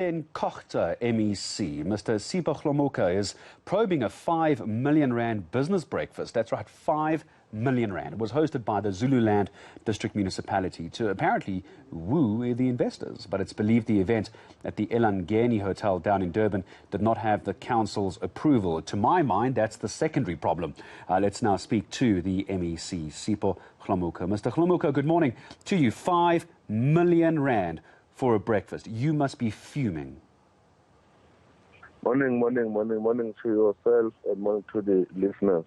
KZN Cogta MEC, Mr. Sipho Hlomuka, is probing a R5 million business breakfast. That's right, R5 million. It was hosted by the Zululand District Municipality to apparently woo the investors. But it's believed the event at the eNCA Hotel down in Durban did not have the council's approval. To my mind, that's the secondary problem. Let's now speak to the MEC, Sipho Hlomuka. Mr. Hlomuka, good morning to you. R5 million for a breakfast. You must be fuming. Morning to yourself and morning to the listeners.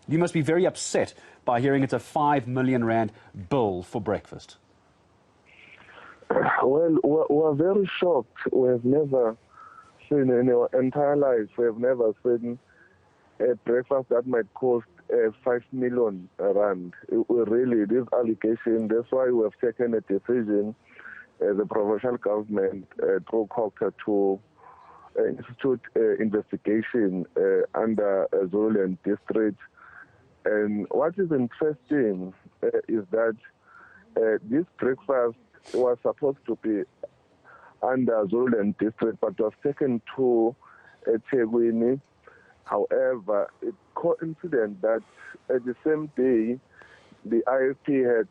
You must be very upset by hearing it's a R5 million bill for breakfast. Well, we're very shocked. We have never seen in our entire lives, we have never seen a breakfast that might cost R5 million. Really, this allegation, that's why we have taken a decision as a provincial government through Cogta to institute investigation under Zululand District. And what is interesting is that this breakfast was supposed to be under Zululand District, but was taken to Tegwini. However, it's coincident that at the same day, the IFP had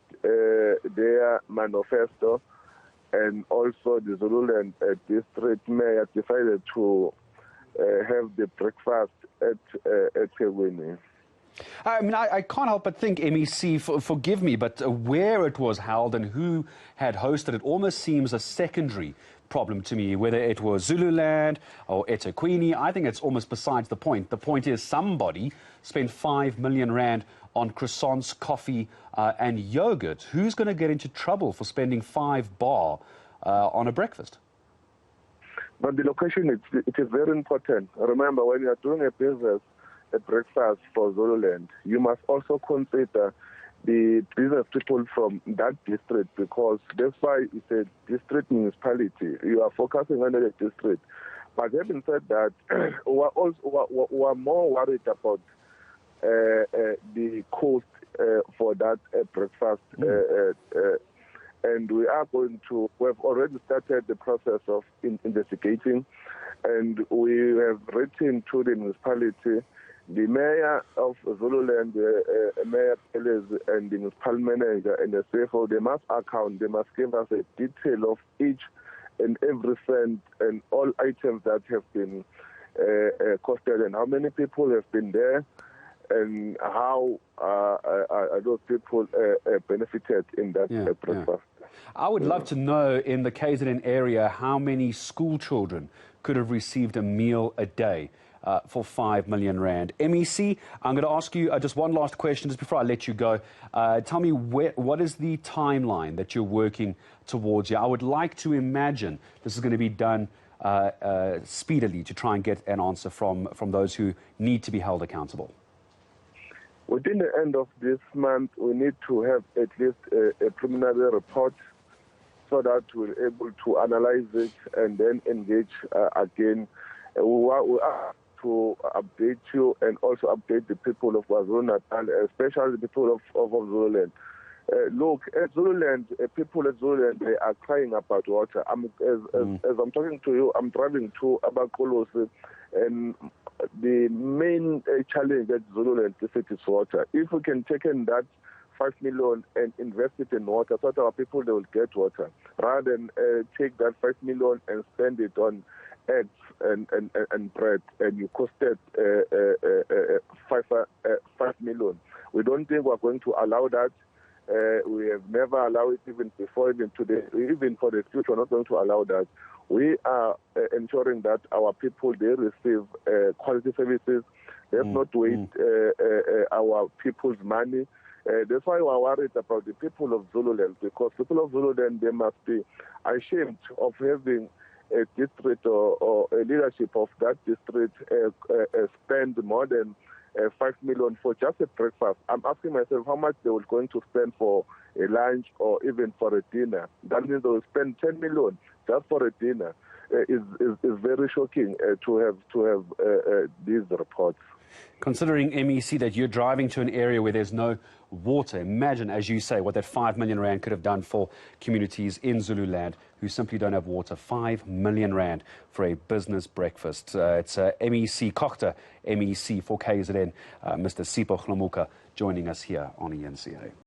their manifesto, and also the Zululand District Mayor decided to have the breakfast at Tegwini. I mean, I can't help but think, MEC, forgive me, but where it was held and who had hosted it almost seems a secondary problem to me, whether it was Zululand or eThekwini. I think it's almost besides the point. The point is somebody spent R5 million on croissants, coffee and yogurt. Who's going to get into trouble for spending R5 on a breakfast? But the location, it is very important. Remember, when you are doing a business, a breakfast for Zululand, you must also consider the business people from that district, because that's why it's a district municipality. You are focusing on the district. But having said that, we're more worried about the cost for that breakfast. And we have already started the process of investigating, and we have written to the municipality. The mayor of Zululand, Mayor Pelez, and the municipal manager and the Sipho, they must give us a detail of each and every cent and all items that have been costed, and how many people have been there, and how those people benefited in that breakfast. I would love to know in the KZN area how many school children could have received a meal a day for R5 million. MEC, I'm going to ask you just one last question just before I let you go. Tell me, what is the timeline that you're working towards here? I would like to imagine this is going to be done speedily to try and get an answer from those who need to be held accountable. Within the end of this month, we need to have at least a preliminary report so that we're able to analyze it and then engage again. We are to update you and also update the people of KwaZulu-Natal, especially the people of Zululand. Look, at Zululand, people at Zululand, they are crying about water. As I'm talking to you, I'm driving to Abakolosi, and the main challenge at Zululand District is water. If we can take in that R5 million and invest it in water, so that our people, they will get water, rather than take that R5 million and spend it on eggs and bread, and you costed 5 million. We don't think we're going to allow that. We have never allowed it even before, even today, even for the future, we're not going to allow that. We are ensuring that our people, they receive quality services. Let's not waste our people's money. That's why we're worried about the people of Zululand, because people of Zululand, they must be ashamed of having a district or a leadership of that district spend more than R5 million for just a breakfast. I'm asking myself how much they were going to spend for a lunch or even for a dinner. That means they will spend 10 million just for a dinner. Is very shocking to have these reports. Considering, MEC, that you're driving to an area where there's no water, imagine, as you say, what that 5 million rand could have done for communities in Zululand who simply don't have water. 5 million rand for a business breakfast. It's MEC Cogta MEC for KZN, Mr. Sipho Hlomuka, joining us here on eNCA.